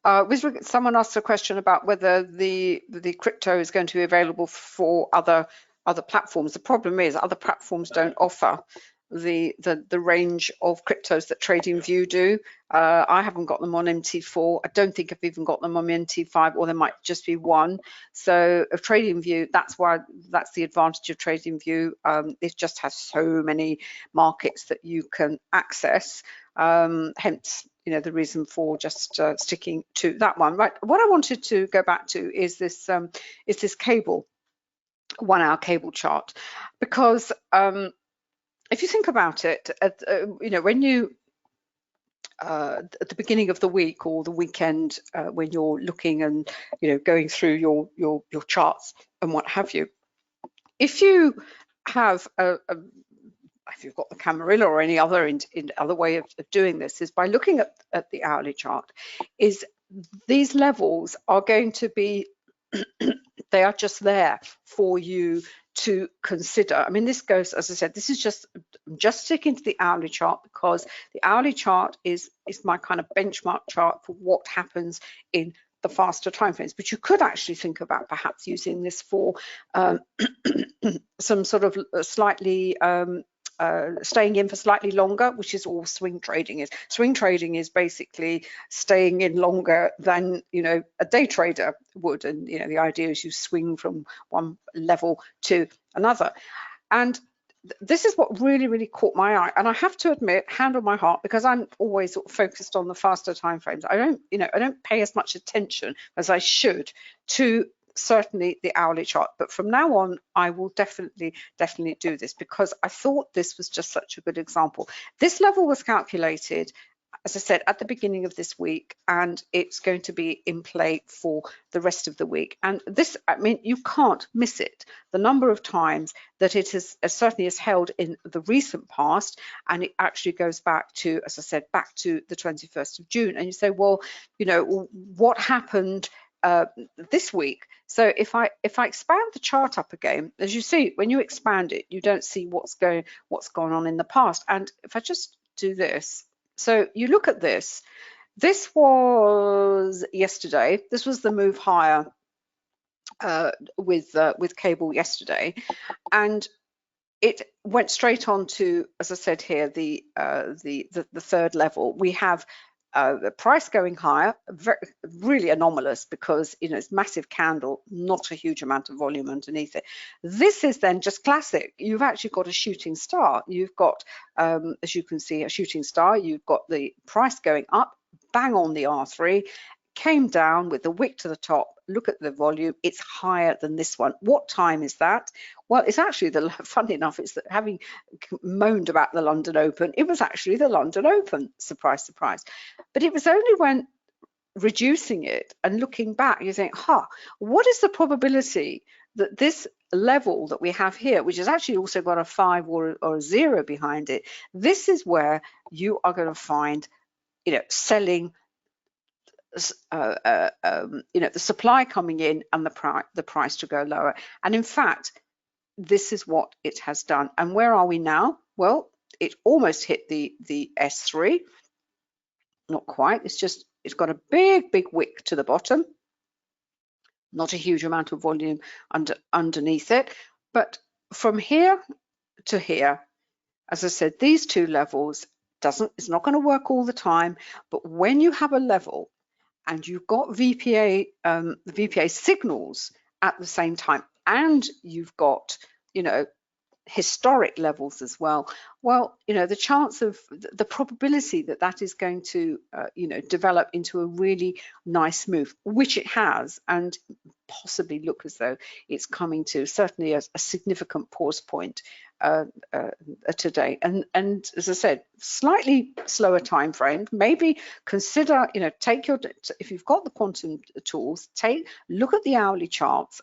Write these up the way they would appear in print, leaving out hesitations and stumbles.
Someone asked a question about whether the crypto is going to be available for other platforms. The problem is other platforms don't offer the range of cryptos that TradingView do. I haven't got them on MT4. I don't think I've even got them on MT5, or there might just be one. So of TradingView, that's the advantage of TradingView. It just has so many markets that you can access. Hence, the reason for just sticking to that one. Right. What I wanted to go back to is this cable, 1 hour cable chart, because if you think about it, when you at the beginning of the week or the weekend, when you're looking and going through your charts and what have you, if you have if you've got the Camarilla or any other other way of doing this, is by looking at the hourly chart, is these levels are going to be they are just there for you to consider. I mean, this goes, as I said, this is just sticking to the hourly chart, because the hourly chart is my kind of benchmark chart for what happens in the faster timeframes. But you could actually think about perhaps using this for some sort of slightly staying in for slightly longer, which is all swing trading is. Swing trading is basically staying in longer than a day trader would, and the idea is you swing from one level to another. And this is what really caught my eye, and I have to admit, hand on my heart, because I'm always focused on the faster time frames. I don't pay as much attention as I should to certainly the hourly chart, but from now on I will definitely do this, because I thought this was just such a good example. This level was calculated, as I said, at the beginning of this week, and it's going to be in play for the rest of the week. And this, I mean, you can't miss it. The number of times that it has certainly is held in the recent past, and it actually goes back to, as I said, back to the 21st of June. And you say, well, what happened this week? So if I expand the chart up again, as you see, when you expand it, you don't see what's gone on in the past. And if I just do this, so you look at this. This was yesterday. This was the move higher with cable yesterday, and it went straight on to, as I said here, the third level. We have the price going higher, really anomalous, because it's massive candle, not a huge amount of volume underneath it. This is then just classic. You've actually got a shooting star. You've got, as you can see, a shooting star. You've got the price going up, bang on the R3, came down with the wick to the top. Look at the volume, it's higher than this one. What time is that? Well, it's actually funny enough, it's that, having moaned about the London Open, it was actually the London Open. Surprise, surprise. But it was only when reducing it and looking back, you think, what is the probability that this level that we have here, which has actually also got a 5 or a 0 behind it, this is where you are going to find selling, the supply coming in and the price to go lower. And in fact, this is what it has done. And where are we now? Well, it almost hit the S3, not quite. It's got a big wick to the bottom, not a huge amount of volume underneath it. But from here to here, as I said, these two levels it's not going to work all the time, but when you have a level and you've got VPA signals at the same time, and you've got historic levels as well, the chance of the probability that is going to develop into a really nice move, which it has, and possibly look as though it's coming to certainly a significant pause point today. And as I said, slightly slower time frame. Maybe consider, if you've got the quantum tools, look at the hourly charts.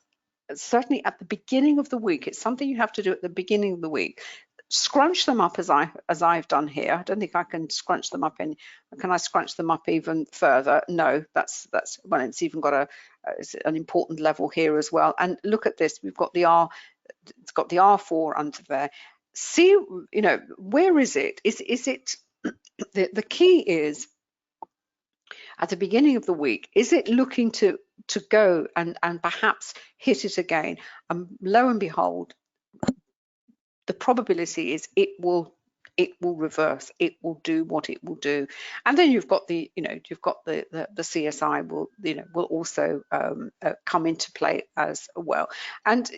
Certainly at the beginning of the week, it's something you have to do at the beginning of the week. Scrunch them up as I've done here. I don't think I can scrunch them up can I scrunch them up even further? No, that's well, it's even got an important level here as well. And look at this, we've got it's got the R4 under there. See, where is it? Is it the key is, at the beginning of the week, is it looking to go and perhaps hit it again? Lo and behold, the probability is it will reverse, it will do what it will do. And then you've got the, you've got the CSI will also come into play as well. And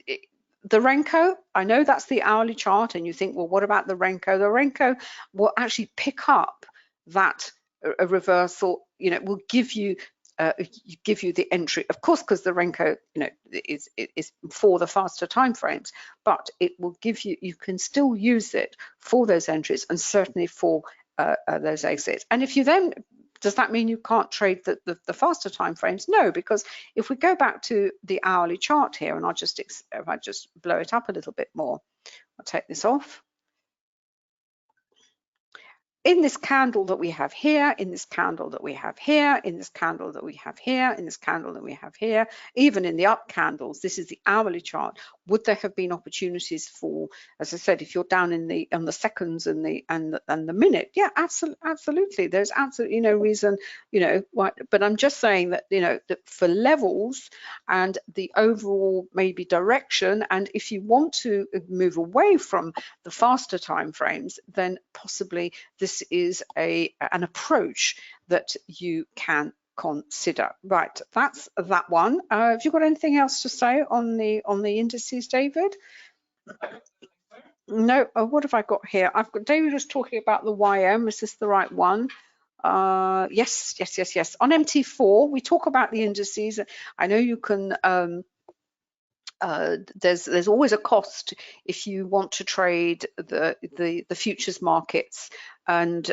the Renko, I know that's the hourly chart, and you think, well, what about the Renko? The Renko will actually pick up that a reversal, will give you the entry, of course, because the Renko, is for the faster time frames, but it will give you, you can still use it for those entries and certainly for those exits. And if you then, does that mean you can't trade the faster time frames? No, because if we go back to the hourly chart here, and if I just blow it up a little bit more, I'll take this off. In this candle that we have here, in this candle that we have here, in this candle that we have here, in this candle that we have here, even in the up candles, this is the hourly chart. Would there have been opportunities for, as I said, if you're down in the seconds and the minute? Yeah, absolutely. There's absolutely no reason, why. But I'm just saying that, that for levels and the overall maybe direction, and if you want to move away from the faster time frames, then possibly this is an approach that you can consider. Right, that's that one. Have you got anything else to say on the indices, David? No. What have I got here? I've got David was talking about the YM. Is this the right one? Yes. On MT4, we talk about the indices. I know you can. There's always a cost if you want to trade the futures markets, and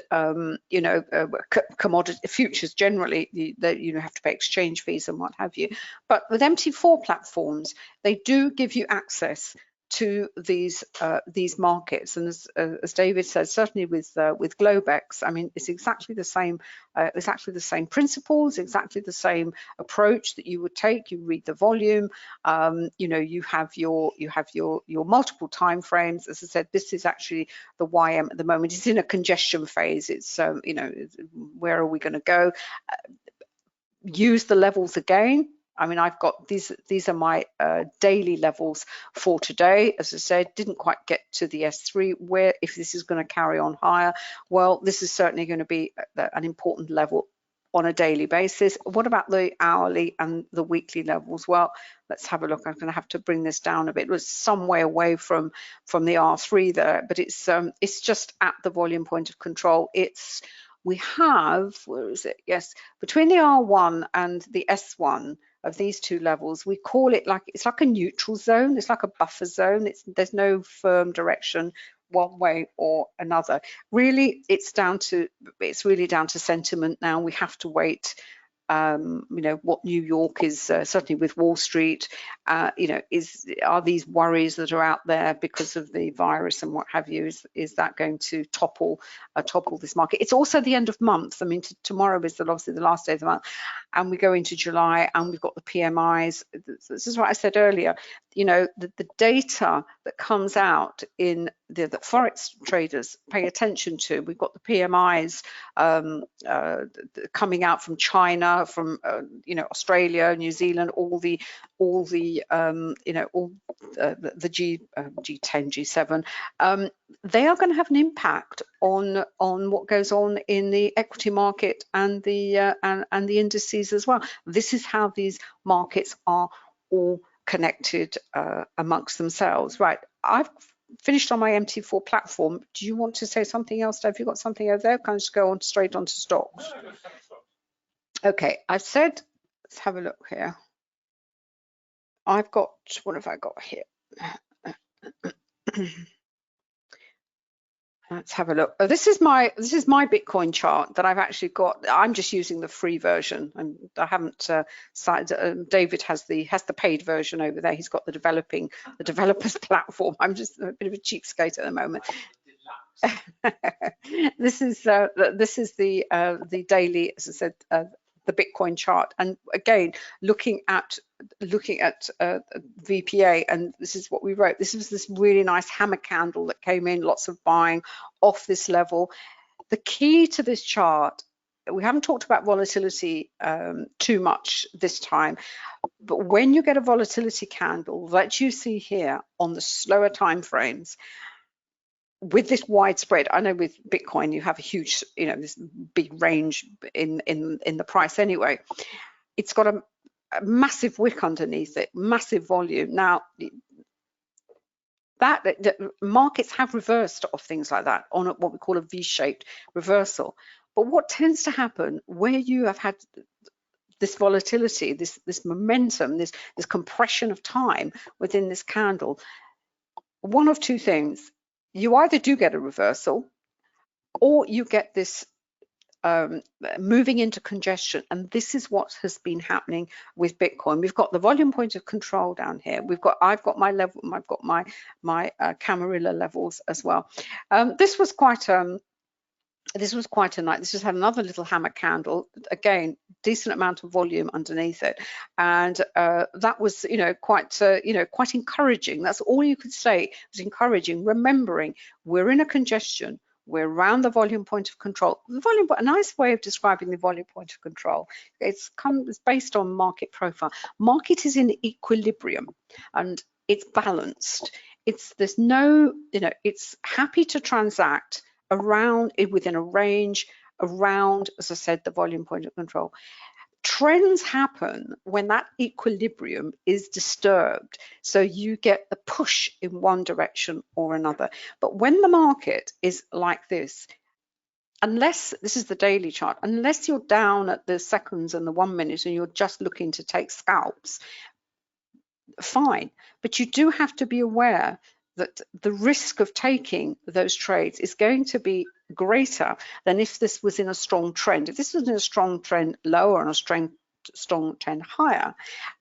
commodity futures generally, you have to pay exchange fees and what have you. But with MT4 platforms, they do give you access to these markets, and as David said, certainly with Globex, I mean, it's exactly the same. Exactly the same principles, exactly the same approach that you would take. You read the volume, you have your multiple time frames. As I said, this is actually the YM at the moment. It's in a congestion phase. It's where are we going to go? Use the levels again. I mean, I've got these are my daily levels for today. As I said, didn't quite get to the S3, where if this is going to carry on higher, well, this is certainly going to be an important level on a daily basis. What about the hourly and the weekly levels? Well, let's have a look. I'm going to have to bring this down a bit. It was some way away from the R3 there, but it's just at the volume point of control. We have, where is it? Yes, between the R1 and the S1 of these two levels, we call it it's like a neutral zone. It's like a buffer zone. There's no firm direction one way or another. Really, it's really down to sentiment now. We have to wait. What New York is certainly with Wall Street, are these worries that are out there because of the virus and what have you, is that going to topple this market? It's also the end of month. I mean, tomorrow is obviously the last day of the month, and we go into July, and we've got the PMIs. This is what I said earlier. The data that comes out in the Forex traders pay attention to. We've got the PMIs coming out from China, from Australia, New Zealand, all the G10, G7. They are going to have an impact on what goes on in the equity market and the indices as well. This is how these markets are all connected amongst themselves. Right, I've finished on my MT4 platform. Do you want to say something else? Have you got something over there? Can I just go on straight onto stocks? Okay, I've said, let's have a look here. I've got, what have I got here? Let's have a look. Oh, this is my Bitcoin chart that I've actually got. I'm just using the free version, and I haven't David has the paid version over there. He's got the developers platform. I'm just a bit of a cheapskate at the moment. This is the daily, as I said, the Bitcoin chart, and again looking at VPA, and this is what we wrote. This was this really nice hammer candle that came in, lots of buying off this level. The key to this chart we haven't talked about volatility too much this time, but when you get a volatility candle that you see here on the slower time frames, with this widespread, I know with Bitcoin you have a huge, this big range in the price anyway. It's got a massive wick underneath it, massive volume. Now, that markets have reversed off things like that on what we call a V-shaped reversal. But what tends to happen where you have had this volatility, this momentum, this compression of time within this candle, one of two things: you either do get a reversal, or you get this moving into congestion, and this is what has been happening with Bitcoin. We've got the volume point of control down here. I've got my level, I've got my Camarilla levels as well. This was quite a night. This just had another little hammer candle. Again, decent amount of volume underneath it, and that was quite encouraging. That's all you could say. It was encouraging, remembering we're in a congestion. We're around the volume point of control. A nice way of describing the volume point of control. It's based on market profile. Market is in equilibrium and it's balanced. There's no, it's happy to transact around within a range around, as I said, the volume point of control. Trends happen when that equilibrium is disturbed, so you get the push in one direction or another. But when the market is like this, unless this is the daily chart, unless you're down at the seconds and the 1 minute and you're just looking to take scalps, fine. But you do have to be aware that the risk of taking those trades is going to be greater than if this was in a strong trend. If this was in a strong trend lower and a strong trend higher,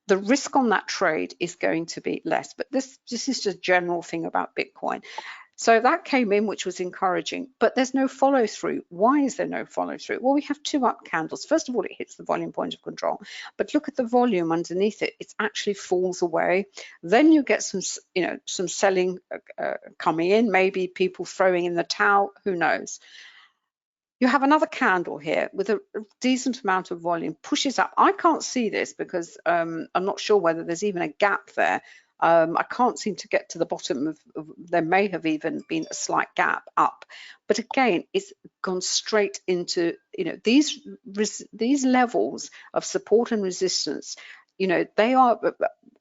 the risk on that trade is going to be less. But this is just a general thing about Bitcoin. So that came in, which was encouraging, but there's no follow through. Why is there no follow through? Well, we have two up candles. First of all, it hits the volume point of control, but look at the volume underneath it. It actually falls away. Then you get some selling coming in, maybe people throwing in the towel, who knows. You have another candle here with a decent amount of volume, pushes up. I can't see this because I'm not sure whether there's even a gap there. I can't seem to get to the bottom of, there may have even been a slight gap up, but again, it's gone straight into, these levels of support and resistance. They are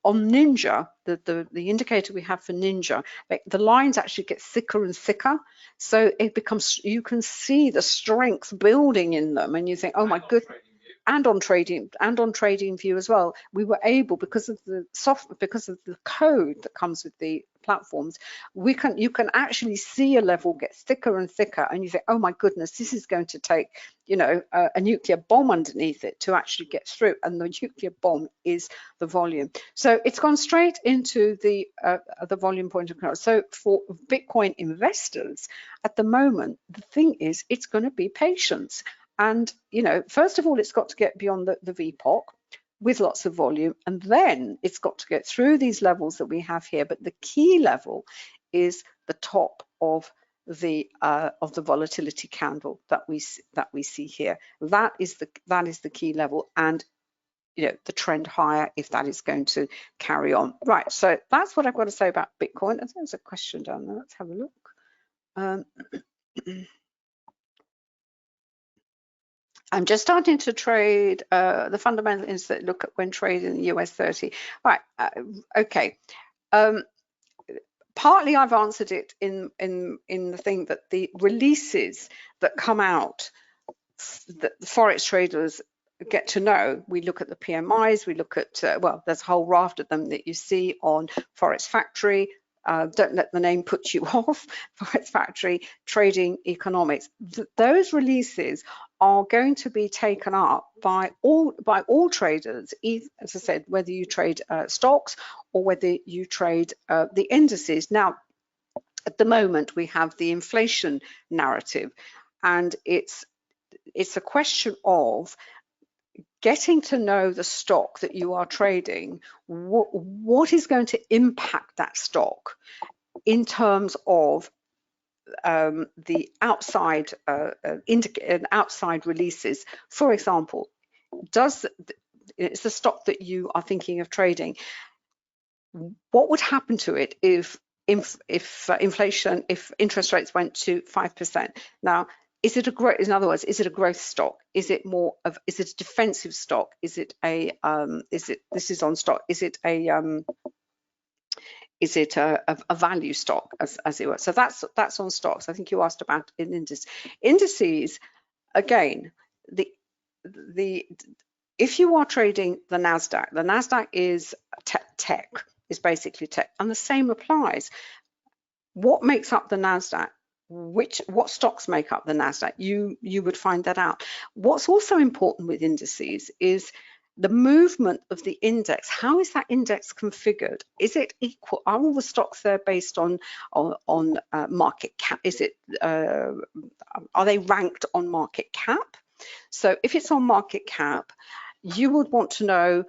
on Ninja, the indicator we have for Ninja, the lines actually get thicker and thicker. So it becomes, you can see the strength building in them and you think, oh my goodness. And on trading view as well, we were able, because of the code that comes with the platforms, you can actually see a level get thicker and thicker, and you think, oh my goodness, this is going to take a nuclear bomb underneath it to actually get through, and the nuclear bomb is the volume. So it's gone straight into the volume point of control. So for Bitcoin investors at the moment, the thing is, it's going to be patience. And, first of all, it's got to get beyond the VPOC with lots of volume, and then it's got to get through these levels that we have here. But the key level is the top of the volatility candle that we see here. That is the key level, and the trend higher if that is going to carry on. Right. So that's what I've got to say about Bitcoin. I think there's a question down there. Let's have a look. I'm just starting to trade the fundamentals that look at when trading the US 30. Right, okay. Partly I've answered it in the thing that the releases that come out, that the Forex traders get to know. We look at the PMIs, we look at, well, there's a whole raft of them that you see on Forex Factory. Don't let the name put you off. Forex Factory, Trading Economics. Those releases are going to be taken up by all traders, as I said, whether you trade stocks or whether you trade the indices. Now, at the moment, we have the inflation narrative, and it's a question of getting to know the stock that you are trading. What is going to impact that stock in terms of the outside outside releases. For example, it's the stock that you are thinking of trading. What would happen to it if inflation, if interest rates went to 5%? Now, is it a growth? In other words, is it a growth stock? Is it more of? Is it a defensive stock? Is it a? This is on stock? Is it a? Is it a value stock, as it were? So that's on stocks. I think you asked about indices. Again, if you are trading the Nasdaq is tech, is basically tech, and the same applies. What makes up the Nasdaq? What stocks make up the Nasdaq? You would find that out. What's also important with indices is the movement of the index. How is that index configured? Is it equal? Are all the stocks there based on market cap? Is it are they ranked on market cap? So if it's on market cap, you would want to know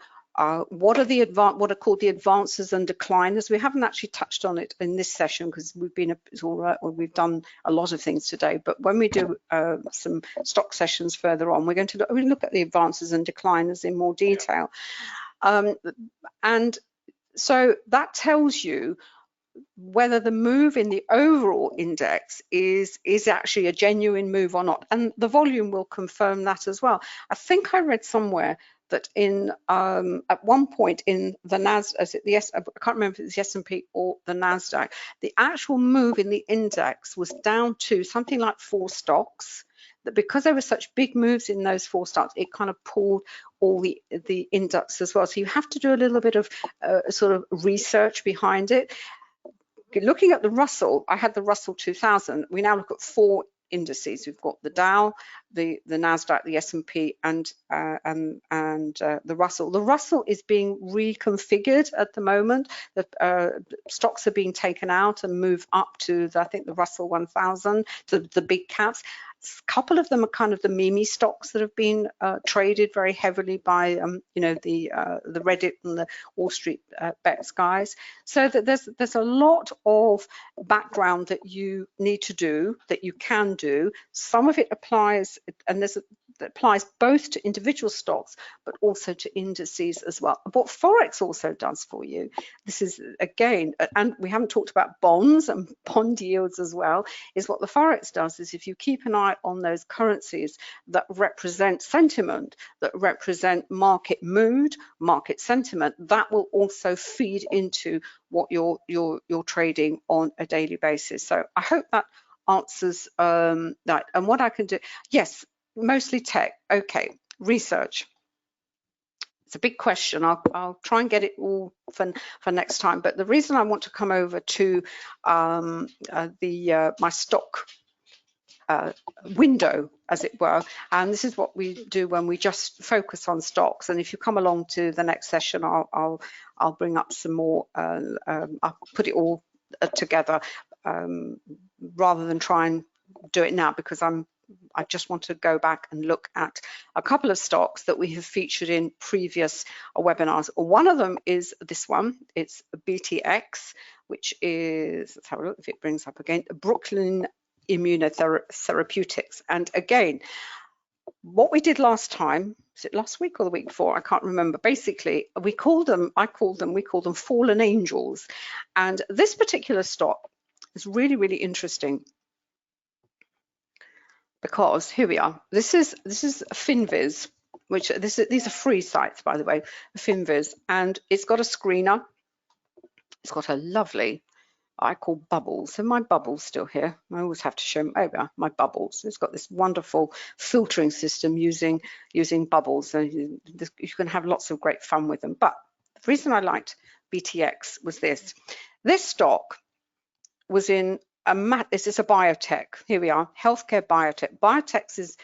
what are called the advances and decliners. We haven't actually touched on it in this session because we've done a lot of things today. But when we do some stock sessions further on, we're going to look at the advances and decliners in more detail. And so that tells you whether the move in the overall index is actually a genuine move or not, and the volume will confirm that as well. I think I read somewhere that in at one point in the Nasdaq, I can't remember if it's the S&P or the Nasdaq, the actual move in the index was down to something like 4 stocks. That because there were such big moves in those 4 stocks, it kind of pulled all the index as well. So you have to do a little bit of sort of research behind it. Looking at the Russell, I had the Russell 2000. We now look at 4 indices. We've got the Dow, the Nasdaq, the S&P, and the Russell. The Russell is being reconfigured at the moment. The stocks are being taken out and moved up to I think the Russell 1000, to the big caps. A couple of them are kind of the meme stocks that have been traded very heavily by the Reddit and the Wall Street bets guys. So that there's a lot of background that you need to do, that you can do. Some of it applies, and that applies both to individual stocks but also to indices as well. What Forex also does for you, this is again, and we haven't talked about bonds and bond yields as well, is what the Forex does is if you keep an eye on those currencies that represent sentiment, that represent market mood, market sentiment, that will also feed into what you're trading on a daily basis. So I hope that answers that. And what I can do, yes, mostly tech. Okay, research. It's a big question. I'll try and get it all for next time. But the reason I want to come over to my stock window, as it were, and this is what we do when we just focus on stocks. And if you come along to the next session, I'll bring up some more. I'll put it all together rather than try and do it now, because I just want to go back and look at a couple of stocks that we have featured in previous webinars. One of them is this one. It's BTX, which is, let's have a look if it brings up again, Brooklyn Immunotherapeutics. And again, what we did last time, was it last week or the week before? I can't remember. Basically, we called them fallen angels. And this particular stock is really, really interesting, because here we are. This is Finviz, which these are free sites, by the way, Finviz, and it's got a screener. It's got a lovely, I call bubbles. So my bubbles still here. I always have to show them. Oh yeah, my bubbles. It's got this wonderful filtering system using bubbles. So you can have lots of great fun with them. But the reason I liked BTX was this. This stock was in this is a biotech. Here we are, healthcare biotech. Biotech is,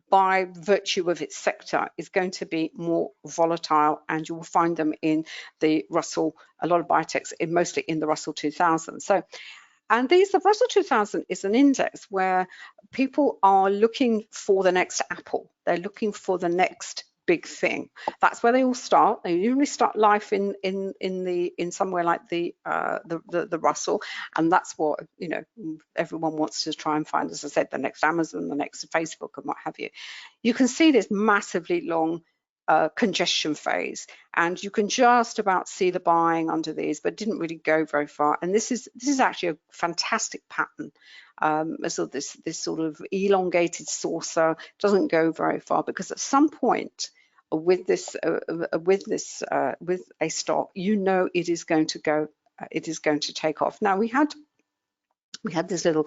by virtue of its sector, is going to be more volatile, and you will find them in the Russell, a lot of biotechs, mostly in the Russell 2000. So, and the Russell 2000 is an index where people are looking for the next Apple. They're looking for the next big thing. That's where they all start. They usually start life in somewhere like the Russell, and that's what, you know, everyone wants to try and find. As I said, the next Amazon, the next Facebook, and what have you. You can see this massively long congestion phase, and you can just about see the buying under these, but didn't really go very far. And this is actually a fantastic pattern. So this sort of elongated saucer doesn't go very far, because at some point with this with a stock, you know, it is going to go, it is going to take off. Now we had this little,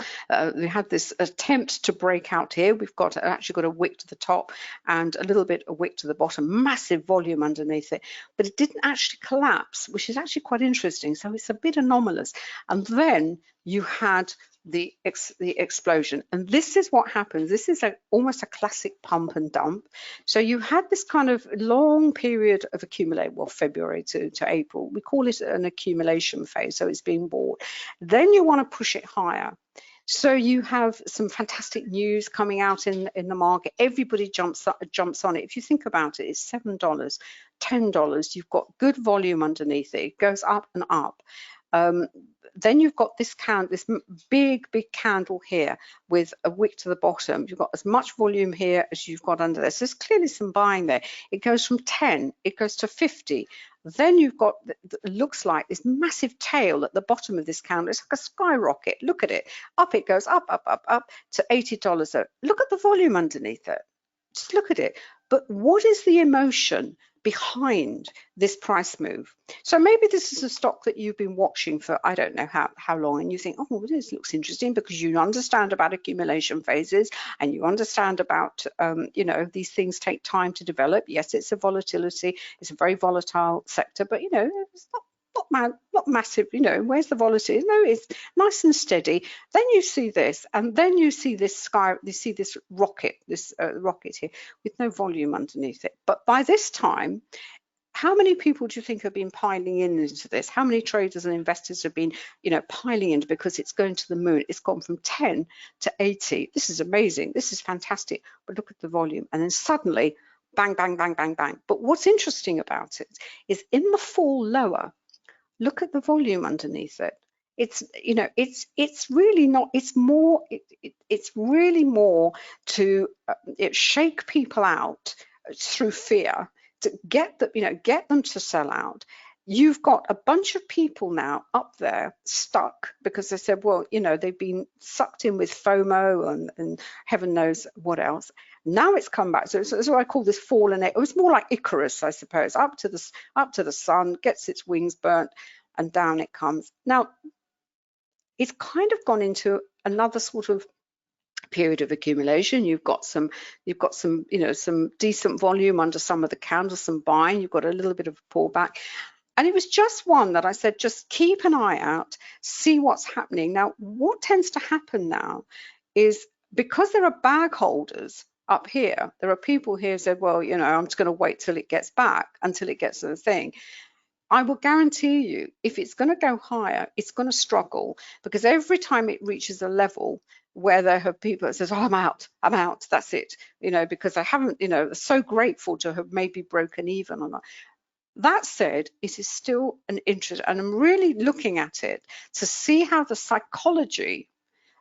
we had this attempt to break out here. We've got actually got a wick to the top and a little bit of wick to the bottom, massive volume underneath it, but it didn't actually collapse, which is actually quite interesting. So it's a bit anomalous. And then you had the explosion, and this is what happens. This is almost a classic pump and dump. So you had this kind of long period of accumulate, well, February to April. We call it an accumulation phase, so it's being bought. Then you want to push it higher. So you have some fantastic news coming out in the market. Everybody jumps on it. If you think about it, it's $7, $10. You've got good volume underneath it. It goes up and up. Then you've got this big candle here with a wick to the bottom. You've got as much volume here as you've got under there. So there's clearly some buying there. It goes from 10, it goes to 50. Then you've got, looks like this massive tail at the bottom of this candle. It's like a skyrocket. Look at it. Up it goes, up to $80. Look at the volume underneath it. Just look at it. But what is the emotion behind this price move? So maybe this is a stock that you've been watching for, I don't know how long, and you think, oh, well, this looks interesting, because you understand about accumulation phases, and you understand about, you know, these things take time to develop. Yes, it's a volatility, it's a very volatile sector, but, you know, it's not massive, you know, where's the volatility? No, it's nice and steady. Then you see this, and then you see this rocket, rocket here with no volume underneath it. But by this time, how many people do you think have been piling into this? How many traders and investors have been, you know, piling in, because it's going to the moon? It's gone from 10 to 80. This is amazing. This is fantastic. But look at the volume, and then suddenly, bang, bang, bang, bang, bang. But what's interesting about it is in the fall lower, look at the volume underneath it. It's, you know, it's really not, it's more, it's really more to shake people out through fear, to get them, you know, get them to sell out. You've got a bunch of people now up there stuck because they said, well, you know, they've been sucked in with FOMO and heaven knows what else. Now it's come back. So what I call this fallen. It was more like Icarus, I suppose, up to the sun, gets its wings burnt, and down it comes. Now it's kind of gone into another sort of period of accumulation. You've got some, you know, some decent volume under some of the candles, some buying. You've got a little bit of a pullback. And it was just one that I said, just keep an eye out, see what's happening. Now, what tends to happen now is, because there are bag holders up here, there are people here who said, well, you know, I'm just going to wait till it gets back, until it gets to the thing. I will guarantee you, if it's going to go higher, it's going to struggle, because every time it reaches a level where there have people that says, oh, I'm out, that's it, you know, because I haven't, you know, so grateful to have maybe broken even on that. That said, it is still an interest, and I'm really looking at it to see how the psychology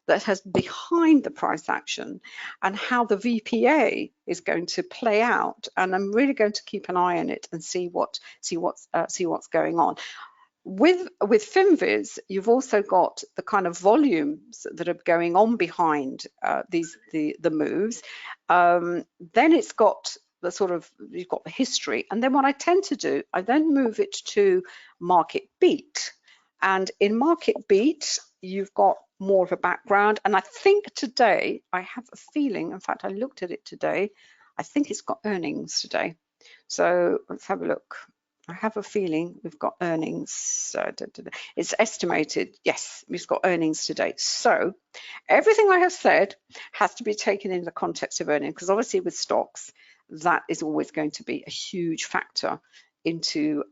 that has behind the price action and how the VPA is going to play out. And I'm really going to keep an eye on it and see what's going on. With FinViz, you've also got the kind of volumes that are going on behind the moves. Then it's got the sort of, you've got the history, and then what I tend to do, I then move it to Market Beat, and in Market Beat you've got more of a background. And I think today, I have a feeling, in fact I looked at it today, I think it's got earnings today. So let's have a look. I have a feeling we've got earnings. It's estimated, yes, we've got earnings today. So everything I have said has to be taken in the context of earnings, because obviously with stocks, that is always going to be a huge factor into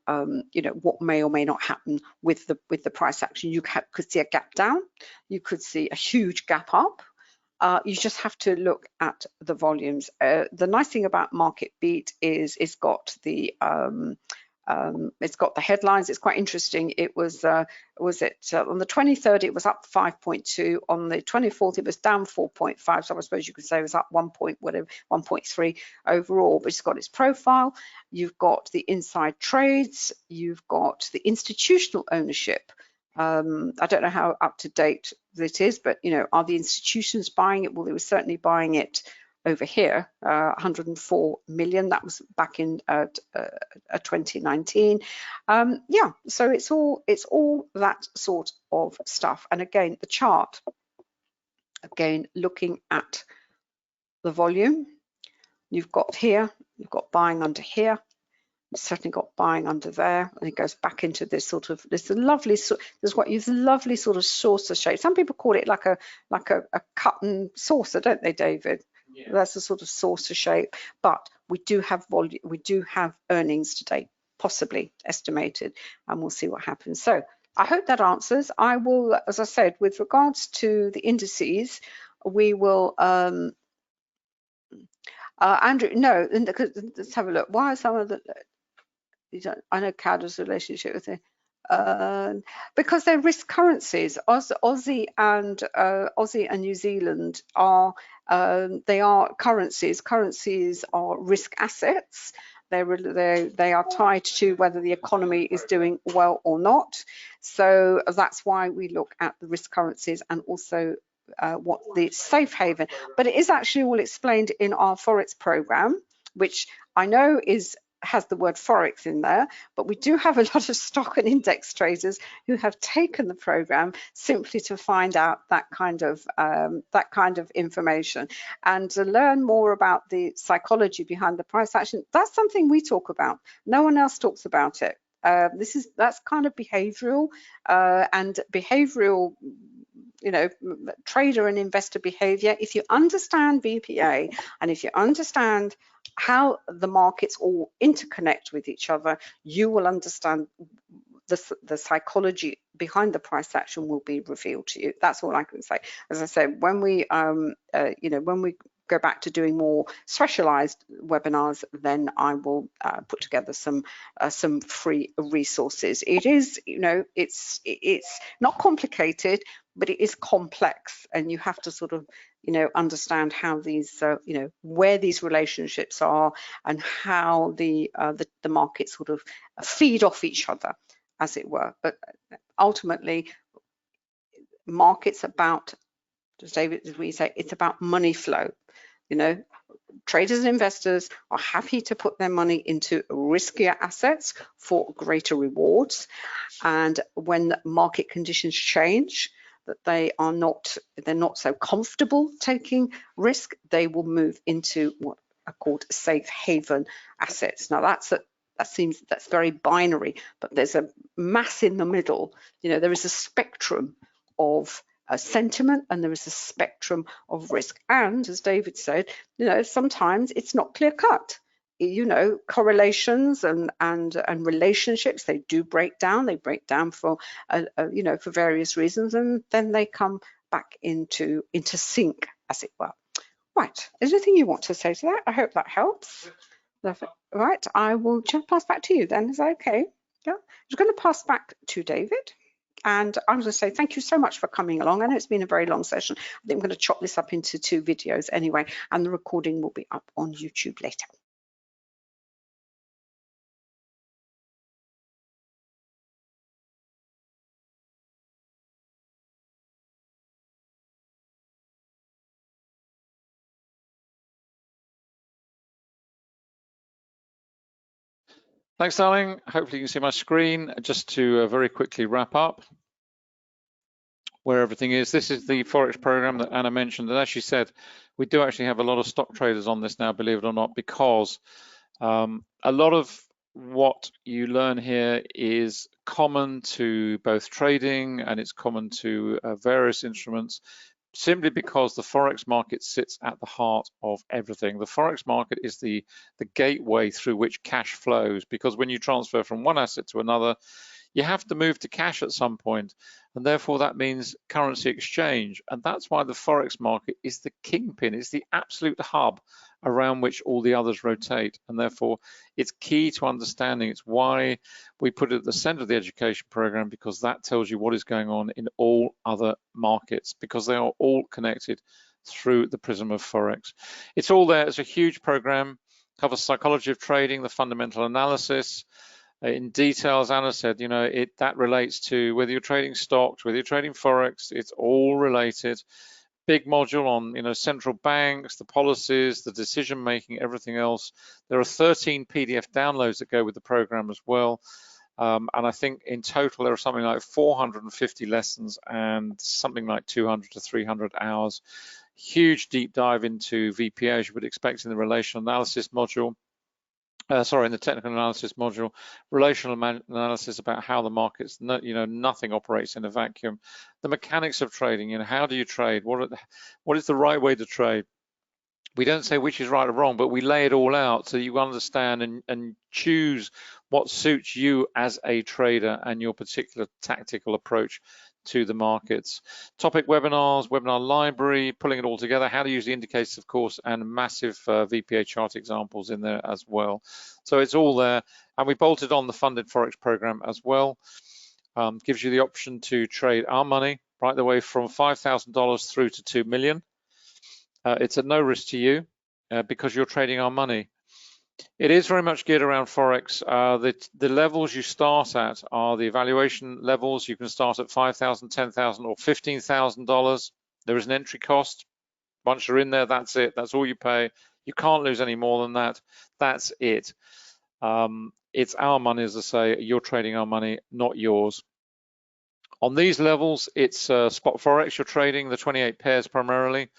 you know, what may or may not happen with the price action. You could see a gap down, you could see a huge gap up, you just have to look at the volumes. The nice thing about Market Beat is it's got the headlines. It's quite interesting. It was on the 23rd it was up 5.2. On the 24th it was down 4.5. So I suppose you could say it was up 1.3 overall. But it's got its profile. You've got the inside trades. You've got the institutional ownership. I don't know how up to date it is, but are the institutions buying it? Well, they were certainly buying it over here, 104 million. That was back in 2019. Yeah, so it's all that sort of stuff. And again, the chart. Again, looking at the volume, you've got buying under here. It's certainly got buying under there, and it goes back into this lovely sort of saucer shape. Some people call it like a cut and saucer, don't they, David? Yeah. That's a sort of saucer shape. But we do have volume, we do have earnings today, possibly estimated, and we'll see what happens. So I hope that answers. I will, as I said, with regards to the indices, we will. Andrew, no, let's have a look. Why are some of the I know CAD's relationship with it, because they're risk currencies. Aussie and New Zealand are they are currencies. Currencies are risk assets. They are tied to whether the economy is doing well or not. So that's why we look at the risk currencies and also what the safe haven. But it is actually all explained in our Forex program, which I know has the word Forex in there, but we do have a lot of stock and index traders who have taken the program simply to find out that kind of information and to learn more about the psychology behind the price action. That's something we talk about. No one else talks about it. That's kind of behavioral and behavioral, trader and investor behavior. If you understand VPA and if you understand how the markets all interconnect with each other, you will understand the psychology behind the price action will be revealed to you. That's all I can say. As I said, when we when we go back to doing more specialized webinars, then I will put together some free resources. It is, it's not complicated, but it is complex, and you have to sort of understand how these where these relationships are and how the markets sort of feed off each other, as it were. But ultimately, markets about, as David, as we say, it's about money flow. Traders and investors are happy to put their money into riskier assets for greater rewards, and when market conditions change, that they're not so comfortable taking risk, they will move into what are called safe haven assets. Now that's very binary, but there's a mass in the middle. There is a spectrum of sentiment, and there is a spectrum of risk. And as David said, sometimes it's not clear cut. Correlations and relationships, they do break down. They break down for for various reasons, and then they come back into sync, as it were. Right. Is there anything you want to say to that? I hope that helps. Right. I will just pass back to you then. Is that okay? Yeah. I'm just going to pass back to David. And I'm going to say thank you so much for coming along. I know it's been a very long session. I think I'm going to chop this up into 2 videos anyway, and the recording will be up on YouTube later. Thanks, darling. Hopefully you can see my screen. Just to very quickly wrap up where everything is. This is the Forex program that Anna mentioned. And as she said, we do actually have a lot of stock traders on this now, believe it or not, because a lot of what you learn here is common to both trading and it's common to various instruments, simply because the Forex market sits at the heart of everything. The Forex market is the gateway through which cash flows, because when you transfer from one asset to another, you have to move to cash at some point. and therefore that means currency exchange. And that's why the Forex market is the kingpin, it's the absolute hub around which all the others rotate, and therefore it's key to understanding. It's why we put it at the center of the education program, because that tells you what is going on in all other markets, because they are all connected through the prism of Forex. It's all there. It's a huge program, covers psychology of trading, the fundamental analysis in detail. As Anna said, you know, that relates to whether you're trading stocks, whether you're trading Forex, it's all related. Big module on, you know, central banks, the policies, the decision making, everything else. There are 13 PDF downloads that go with the program as well. And I think in total there are something like 450 lessons and something like 200 to 300 hours. Huge deep dive into VPA, as you would expect in the relational analysis module. In the technical analysis module, relational analysis about how the markets, you know, nothing operates in a vacuum. The mechanics of trading, you know, how do you trade? What is the right way to trade? We don't say which is right or wrong, but we lay it all out so you understand and choose what suits you as a trader and your particular tactical approach to the markets. Topic webinars, webinar library, pulling it all together, how to use the indicators, of course, and massive VPA chart examples in there as well. So it's all there. And we bolted on the funded Forex program as well. Gives you the option to trade our money right the way from $5,000 through to 2 million. It's at no risk to you because you're trading our money. It is very much geared around Forex. The levels you start at are the evaluation levels. You can start at $5,000, $10,000 or $15,000. There is an entry cost. Once you're in there, that's it. That's all you pay. You can't lose any more than that. That's it. It's our money, as I say. You're trading our money, not yours. On these levels, it's spot Forex. You're trading the 28 pairs primarily.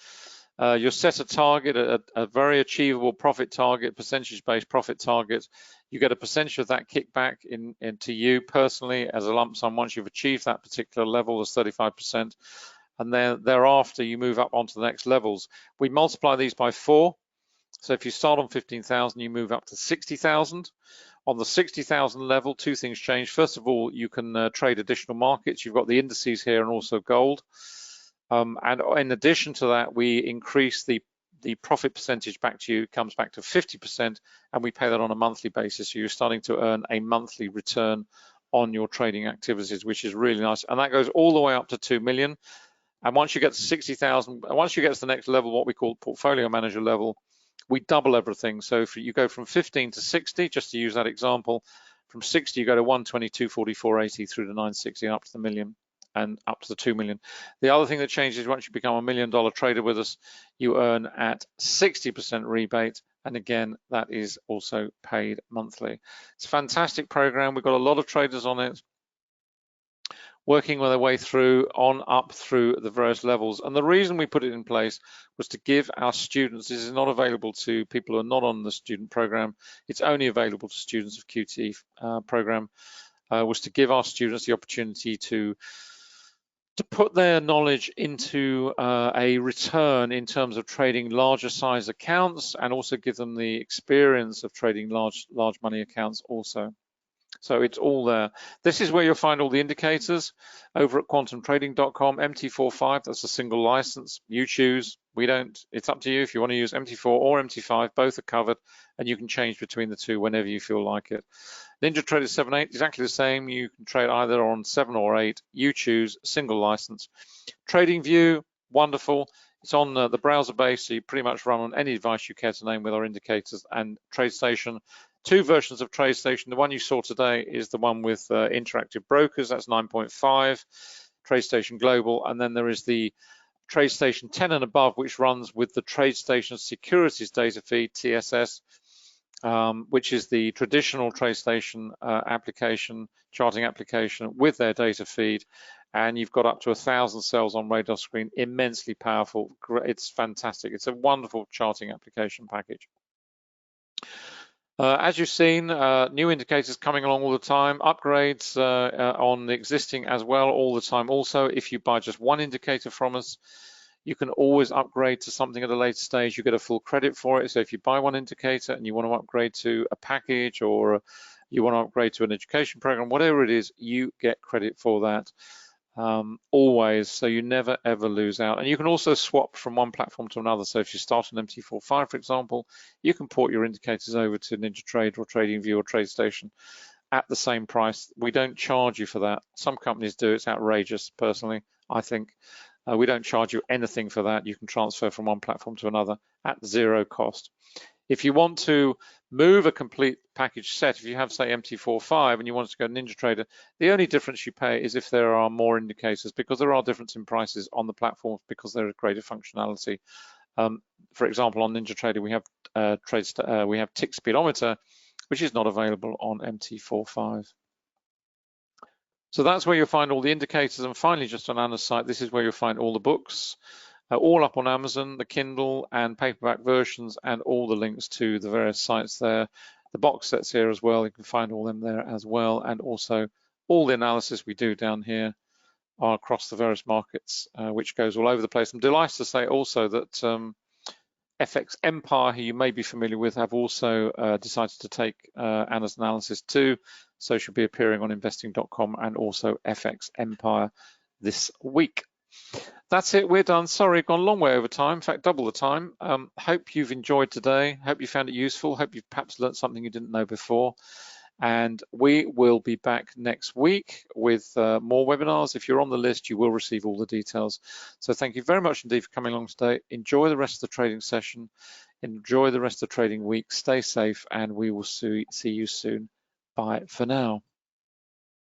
You'll set a target, a very achievable profit target, percentage-based profit target. You get a percentage of that kickback into you personally as a lump sum once you've achieved that particular level, as 35%. And then thereafter, you move up onto the next levels. We multiply these by 4. So if you start on 15,000, you move up to 60,000. On the 60,000 level, two things change. First of all, you can trade additional markets. You've got the indices here and also gold. And in addition to that, we increase the profit percentage back to you, comes back to 50%, and we pay that on a monthly basis. So you're starting to earn a monthly return on your trading activities, which is really nice. And that goes all the way up to 2 million. And once you get to 60,000, once you get to the next level, what we call portfolio manager level, we double everything. So if you go from 15 to 60, just to use that example, from 60 you go to 122, 44, 80 through to 960 and up to the million and up to the 2 million. The other thing that changes once you become $1 million trader with us, you earn at 60% rebate. And again, that is also paid monthly. It's a fantastic program. We've got a lot of traders on it, working their way through up through the various levels. And the reason we put it in place was to give our students, this is not available to people who are not on the student program, it's only available to students of QT program, was to give our students the opportunity to put their knowledge into a return in terms of trading larger size accounts, and also give them the experience of trading large money accounts also. So it's all there. This is where you'll find all the indicators over at quantumtrading.com. MT45, that's a single license. You choose. We don't, it's up to you if you want to use MT4 or MT5, both are covered, and you can change between the two whenever you feel like it. NinjaTrader 7/8, exactly the same. You can trade either on 7 or 8. You choose, single license. TradingView, wonderful. It's on the browser base, so you pretty much run on any device you care to name with our indicators. And TradeStation, two versions of TradeStation. The one you saw today is the one with interactive brokers, that's 9.5, TradeStation Global, and then there is the TradeStation 10 and above, which runs with the TradeStation Securities Data Feed, TSS, which is the traditional TradeStation application, charting application with their data feed. And you've got up to 1,000 cells on radar screen, immensely powerful. It's fantastic. It's a wonderful charting application package. As you've seen, new indicators coming along all the time, upgrades on the existing as well all the time. Also, if you buy just one indicator from us, you can always upgrade to something at a later stage. You get a full credit for it. So if you buy one indicator and you want to upgrade to a package, or you want to upgrade to an education program, whatever it is, you get credit for that. always, so you never ever lose out. And you can also swap from one platform to another. So if you start on MT45, for example, you can port your indicators over to NinjaTrader or TradingView or TradeStation at the same price. We don't charge you for that. Some companies do. It's outrageous, personally, I think. We don't charge you anything for that. You can transfer from one platform to another at zero cost. If you want to move a complete package set, if you have, say, MT45 and you want to go to NinjaTrader, the only difference you pay is if there are more indicators, because there are differences in prices on the platforms because there is greater functionality. For example, on NinjaTrader, we have tick speedometer, which is not available on MT45. So that's where you'll find all the indicators. And finally, just on Anna's site, this is where you'll find all the books, all up on Amazon, the Kindle and paperback versions, and all the links to the various sites there. The box sets here as well, you can find all them there as well. And also all the analysis we do down here are across the various markets, which goes all over the place. I'm delighted to say also that FX Empire, who you may be familiar with, have also decided to take Anna's analysis too. So she'll be appearing on investing.com and also FX Empire this week. That's it, we're done. Sorry, gone a long way over time, in fact, double the time. Hope you've enjoyed today. Hope you found it useful. Hope you've perhaps learned something you didn't know before. And we will be back next week with more webinars. If you're on the list, you will receive all the details. So thank you very much indeed for coming along today. Enjoy the rest of the trading session. Enjoy the rest of the trading week. Stay safe, and we will see you soon. Bye for now.